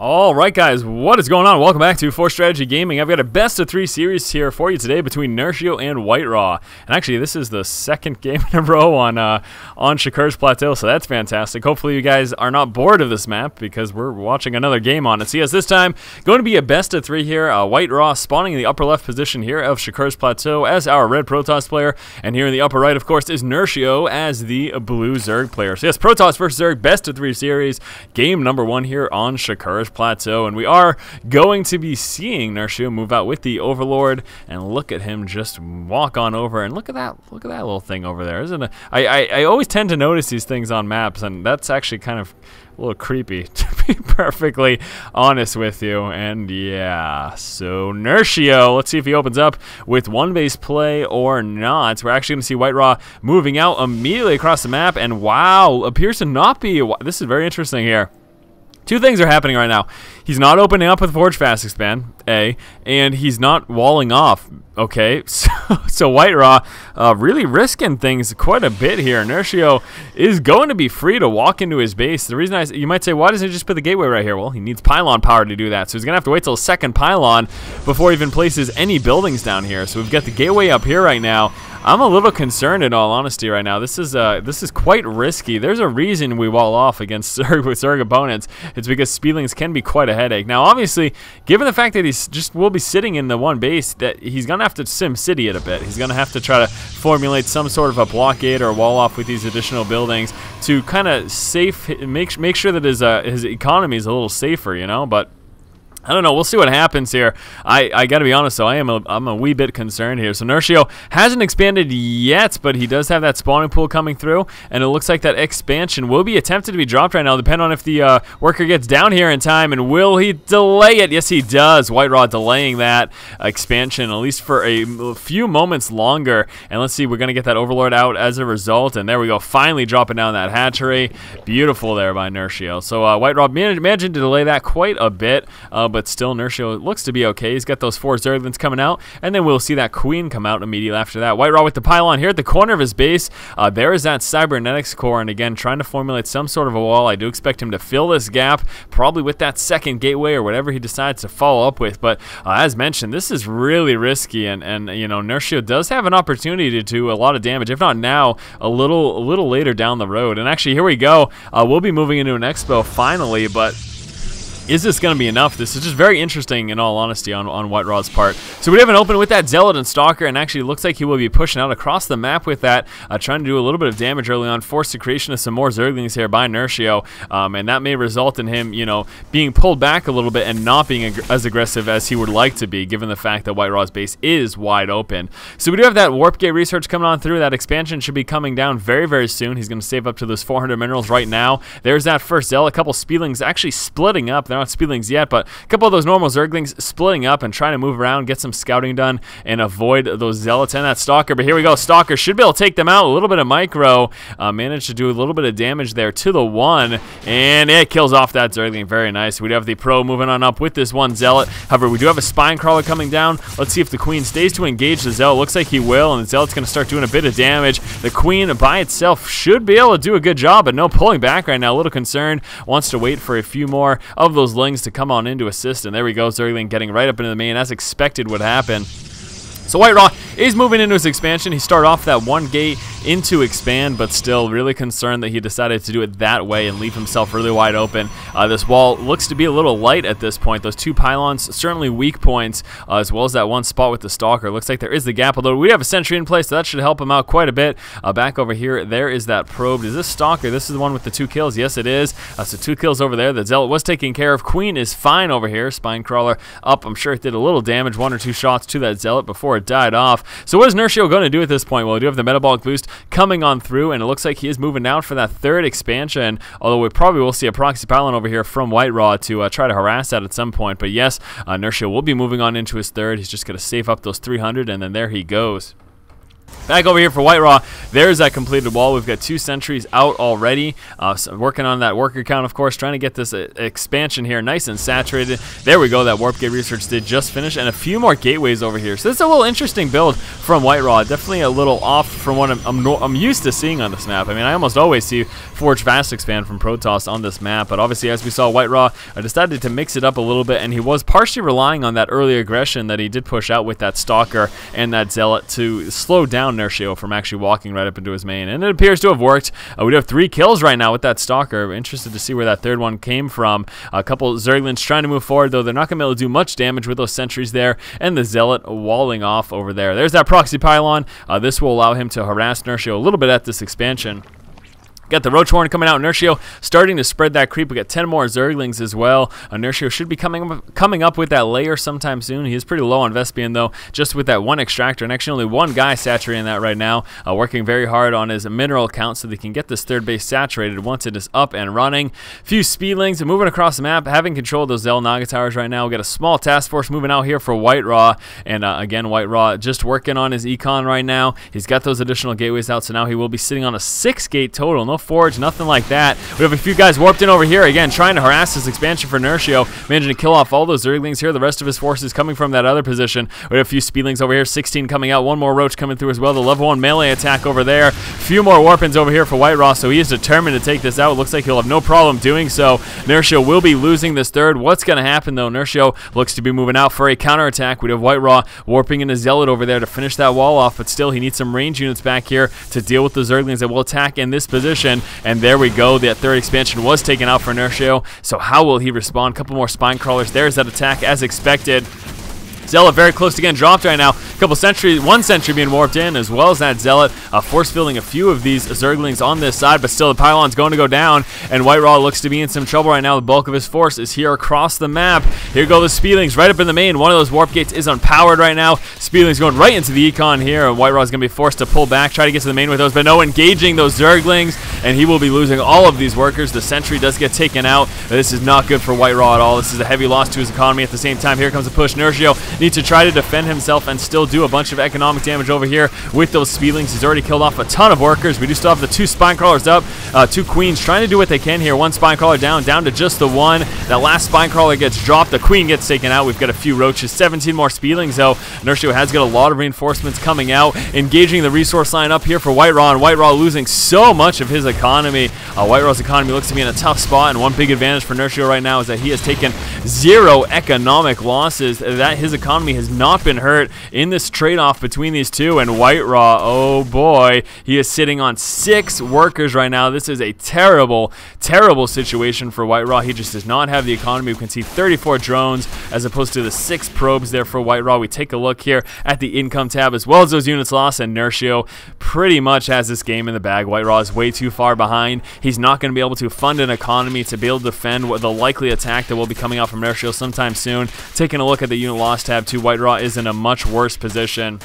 Alright guys, what is going on? Welcome back to Force Strategy Gaming. I've got a best of 3 series here for you today between Nerchio and WhiteRa. And actually this is the second game in a row on Shakur's Plateau, so that's fantastic. Hopefully you guys are not bored of this map because we're watching another game on it. So yes, this time going to be a best of 3 here. WhiteRa spawning in the upper left position here of Shakur's Plateau as our red Protoss player. And here in the upper right, of course, is Nerchio as the blue Zerg player. So yes, Protoss versus Zerg, best of 3 series. Game number 1 here on Shakur's Plateau, and we are going to be seeing Nerchio move out with the Overlord, and look at him just walk on over, and look at that little thing over there, isn't it? I always tend to notice these things on maps, and that's actually kind of a little creepy, to be perfectly honest with you. And yeah, so Nerchio, let's see if he opens up with one base play or not. We're actually going to see WhiteRa moving out immediately across the map, and wow, appears to not be, this is very interesting here. Two things are happening right now. He's not opening up with Forge Fast Expand, A, and he's not walling off, okay? So WhiteRa really risking things quite a bit here. Nerchio is going to be free to walk into his base. The reason you might say, why doesn't he just put the gateway right here? Well, he needs pylon power to do that, so he's going to have to wait till a second pylon before he even places any buildings down here. So we've got the gateway up here right now. I'm a little concerned, in all honesty, right now. This is quite risky. There's a reason we wall off against Zerg opponents. It's because Speedlings can be quite a headache. Now, obviously, given the fact that will be sitting in the one base, that he's gonna have to sim city it a bit. He's gonna have to try to formulate some sort of a blockade or a wall off with these additional buildings to kind of make sure that his economy is a little safer, you know. But I don't know. We'll see what happens here. I got to be honest, though. I'm a wee bit concerned here. So Nerchio hasn't expanded yet, but he does have that spawning pool coming through, and it looks like that expansion will be attempted to be dropped right now, depending on if the worker gets down here in time, and will he delay it? Yes, he does. WhiteRa delaying that expansion, at least for a few moments longer. And let's see, we're going to get that Overlord out as a result, and there we go. Finally dropping down that hatchery. Beautiful there by Nerchio. So WhiteRa managed to delay that quite a bit, but still Nerchio looks to be okay. He's got those 4 Zerglings coming out, and then we'll see that Queen come out immediately after that. WhiteRa with the pylon here at the corner of his base. There is that Cybernetics core, and again, trying to formulate some sort of a wall. I do expect him to fill this gap, probably with that second gateway or whatever he decides to follow up with. But as mentioned, this is really risky, and you know, Nerchio does have an opportunity to do a lot of damage, if not now, a little later down the road. And actually, here we go. We'll be moving into an expo finally, but is this going to be enough? This is just very interesting, in all honesty, on WhiteRa's part. So we have an open with that Zealot and Stalker, and actually looks like he will be pushing out across the map with that, trying to do a little bit of damage early on, force the creation of some more Zerglings here by Nerchio, and that may result in him, you know, being pulled back a little bit and not being as aggressive as he would like to be, given the fact that WhiteRa's base is wide open. So we do have that Warp Gate research coming on through. That expansion should be coming down very, very soon. He's going to save up to those 400 minerals right now. There's that first Zealot. A couple Speedlings actually splitting up. They're not Speedlings yet, but a couple of those normal Zerglings splitting up and trying to move around, get some scouting done, and avoid those Zealots and that Stalker. But here we go. Stalker should be able to take them out. A little bit of micro. Managed to do a little bit of damage there to the one, and it kills off that Zergling. Very nice. We do have the Pro moving on up with this one Zealot. However, we do have a Spine Crawler coming down. Let's see if the Queen stays to engage the Zealot. Looks like he will, and the Zealot's going to start doing a bit of damage. The Queen by itself should be able to do a good job, but no pulling back right now. A little concerned. Wants to wait for a few more of those Lings to come on in to assist, and there we go. Zergling getting right up into the main, as expected would happen. So WhiteRa is moving into his expansion. He started off that one gate into expand, but still really concerned that he decided to do it that way and leave himself really wide open. This wall looks to be a little light at this point. Those 2 pylons, certainly weak points, as well as that one spot with the Stalker. Looks like there is the gap, although we have a sentry in place, so that should help him out quite a bit. Back over here, there is that probe. Is this Stalker? This is the one with the 2 kills. Yes, it is. So 2 kills over there. The Zealot was taken care of. Queen is fine over here. Spine Crawler up. I'm sure it did a little damage, 1 or 2 shots to that Zealot before it died off. So what is Nerchio going to do at this point? Well, we do have the metabolic boost coming on through, and it looks like he is moving down for that 3rd expansion, although we probably will see a proxy pylon over here from WhiteRa to try to harass that at some point. But yes, Nerchio will be moving on into his 3rd. He's just going to save up those 300, and then there he goes. Back over here for WhiteRa, there's that completed wall. We've got 2 sentries out already. So working on that worker count, of course, trying to get this expansion here nice and saturated. There we go. That warp gate research did just finish, and a few more gateways over here. So this is a little interesting build from WhiteRa. Definitely a little off from what I'm used to seeing on this map. I mean, I almost always see Forge Vast Expand from Protoss on this map, but obviously, as we saw, WhiteRa decided to mix it up a little bit, and he was partially relying on that early aggression that he did push out with that Stalker and that Zealot to slow down Nerchio from actually walking right up into his main, and it appears to have worked. We do have 3 kills right now with that Stalker. We're interested to see where that 3rd one came from. A couple Zerglings trying to move forward, though they're not going to be able to do much damage with those sentries there, and the Zealot walling off over there. There's that proxy pylon. This will allow him to harass Nerchio a little bit at this expansion. Got the Roach Horn coming out. Nerchio starting to spread that creep. We got 10 more Zerglings as well. Nerchio should be coming up with that layer sometime soon. He is pretty low on Vespian, though, just with that 1 extractor, and actually only 1 guy saturating that right now. Working very hard on his mineral count so they can get this 3rd base saturated once it is up and running. Few Speedlings moving across the map, having control of those Zell Naga towers right now. We got a small task force moving out here for WhiteRa, and again, WhiteRa just working on his econ right now. He's got those additional gateways out, so now he will be sitting on a 6 gate total. No forge, nothing like that. We have a few guys warped in over here again, trying to harass this expansion for Nerchio, managing to kill off all those Zerglings here. The rest of his forces coming from that other position. We have a few Speedlings over here, 16 coming out, 1 more Roach coming through as well. The level 1 melee attack over there. A few more Warpins over here for WhiteRa, so he is determined to take this out. Looks like he'll have no problem doing so. Nerchio will be losing this 3rd. What's going to happen though? Nerchio looks to be moving out for a counterattack. We have WhiteRa warping in a Zealot over there to finish that wall off, but still he needs some range units back here to deal with the Zerglings that will attack in this position. And there we go. That 3rd expansion was taken out for Nerchio. So how will he respond? A couple more spine crawlers. There's that attack as expected. Zealot very close to getting dropped right now. A couple sentries, 1 sentry being warped in, as well as that Zealot force fielding a few of these Zerglings on this side, but still the pylon's going to go down, and WhiteRa looks to be in some trouble right now. The bulk of his force is here across the map. Here go the Speedlings right up in the main. One of those warp gates is unpowered right now. Speedlings going right into the econ here, and WhiteRa's going to be forced to pull back, try to get to the main with those, but no, engaging those Zerglings, and he will be losing all of these workers. The sentry does get taken out. This is not good for WhiteRa at all. This is a heavy loss to his economy. At the same time, here comes a push. Nerchio needs to try to defend himself and still do a bunch of economic damage over here with those Speedlings. He's already killed off a ton of workers. We do still have the 2 spine crawlers up. 2 queens trying to do what they can here. 1 spine crawler down to just the 1. That last spine crawler gets dropped. The queen gets taken out. We've got a few roaches. 17 more Speedlings though. Nerchio has got a lot of reinforcements coming out, engaging the resource line up here for WhiteRa, and WhiteRa losing so much of his economy. WhiteRa's economy looks to be in a tough spot, and one big advantage for Nerchio right now is that he has taken 0 economic losses. That his economy has not been hurt in this trade-off between these two, and WhiteRa, oh boy, he is sitting on 6 workers right now. This is a terrible, terrible situation for WhiteRa. He just does not have the economy. We can see 34 drones as opposed to the 6 probes there for WhiteRa. We take a look here at the income tab as well as those units lost, and Nerchio pretty much has this game in the bag. WhiteRa is way too far behind. He's not going to be able to fund an economy to be able to defend the likely attack that will be coming out from Nerchio sometime soon. Taking a look at the unit loss tab too, WhiteRa is in a much worse position.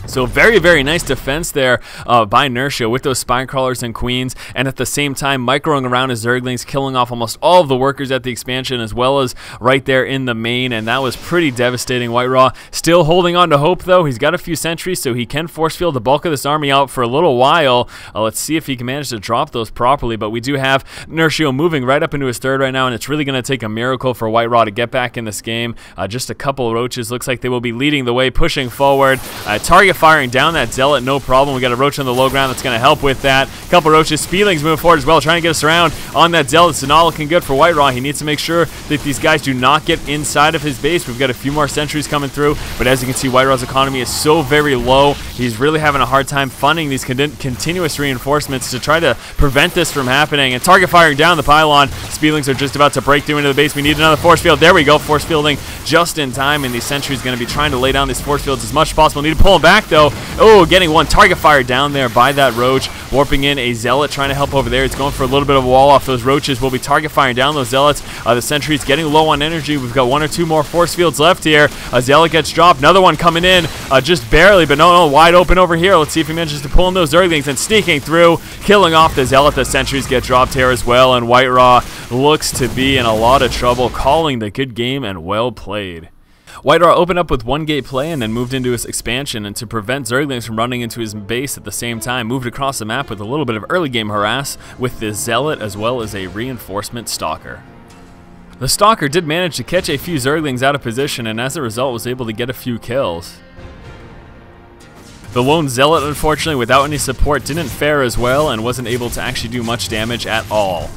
So very, very nice defense there by Nerchio with those spine crawlers and queens, and at the same time microing around his Zerglings, killing off almost all of the workers at the expansion as well as right there in the main, and that was pretty devastating. WhiteRa still holding on to hope though. He's got a few sentries, so he can force field the bulk of this army out for a little while. Let's see if he can manage to drop those properly, but we do have Nerchio moving right up into his third right now, and it's really going to take a miracle for WhiteRa to get back in this game. Just a couple of roaches. Looks like they will be leading the way, pushing forward. Target firing down that Zealot, no problem. We got a roach on the low ground that's going to help with that. A couple roaches. Speedlings move forward as well, trying to get us around on that Zealot. It's not looking good for WhiteRa. He needs to make sure that these guys do not get inside of his base. We've got a few more sentries coming through, but as you can see, WhiteRa's economy is so very low. He's really having a hard time funding these continuous reinforcements to try to prevent this from happening. And target firing down the pylon. Speedlings are just about to break through into the base. We need another force field. There we go. Force fielding just in time, and these sentries going to be trying to lay down these force fields as much as possible. Need to pull them back though. Oh, getting one target fire down there by that roach. Warping in a Zealot, trying to help over there. It's going for a little bit of a wall off. Those roaches will be target firing down those Zealots. The sentry's getting low on energy. We've got 1 or 2 more force fields left here. A Zealot gets dropped. Another one coming in, just barely, but no, wide open over here. Let's see if he manages to pull in those Zerglings and sneaking through, killing off the Zealot. The sentries get dropped here as well, and WhiteRa looks to be in a lot of trouble, calling the good game and well played. WhiteRa opened up with 1 gate play and then moved into his expansion, and to prevent Zerglings from running into his base at the same time, moved across the map with a little bit of early game harass with the Zealot as well as a reinforcement Stalker. The Stalker did manage to catch a few Zerglings out of position, and as a result was able to get a few kills. The lone Zealot, unfortunately, without any support, didn't fare as well and wasn't able to actually do much damage at all.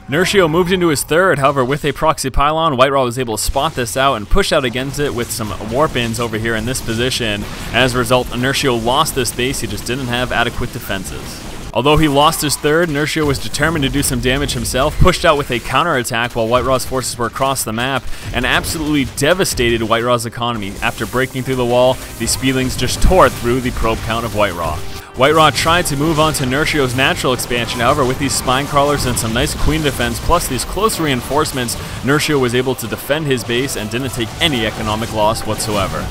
Nerchio moved into his third, however with a proxy pylon, WhiteRa was able to spot this out and push out against it with some warp-ins over here in this position. As a result, Nerchio lost this base, he just didn't have adequate defenses. Although he lost his third, Nerchio was determined to do some damage himself, pushed out with a counterattack while WhiteRa's forces were across the map, and absolutely devastated WhiteRa's economy. After breaking through the wall, the Speedlings just tore through the probe count of WhiteRa. WhiteRa tried to move on to Nerchio's natural expansion, however with these spine crawlers and some nice queen defense plus these close reinforcements, Nerchio was able to defend his base and didn't take any economic loss whatsoever.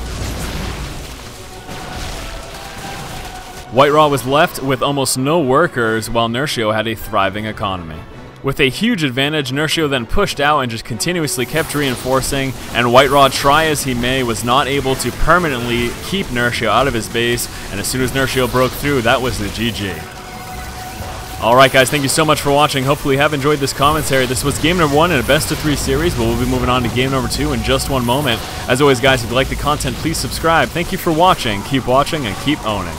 WhiteRa was left with almost no workers, while Nerchio had a thriving economy. With a huge advantage, Nerchio then pushed out and just continuously kept reinforcing, and WhiteRa, try as he may, was not able to permanently keep Nerchio out of his base, and as soon as Nerchio broke through, that was the GG. Alright guys, thank you so much for watching. Hopefully you have enjoyed this commentary. This was game number 1 in a best of 3 series, but we'll be moving on to game number 2 in just one moment. As always guys, if you like the content, please subscribe. Thank you for watching, keep watching, and keep owning.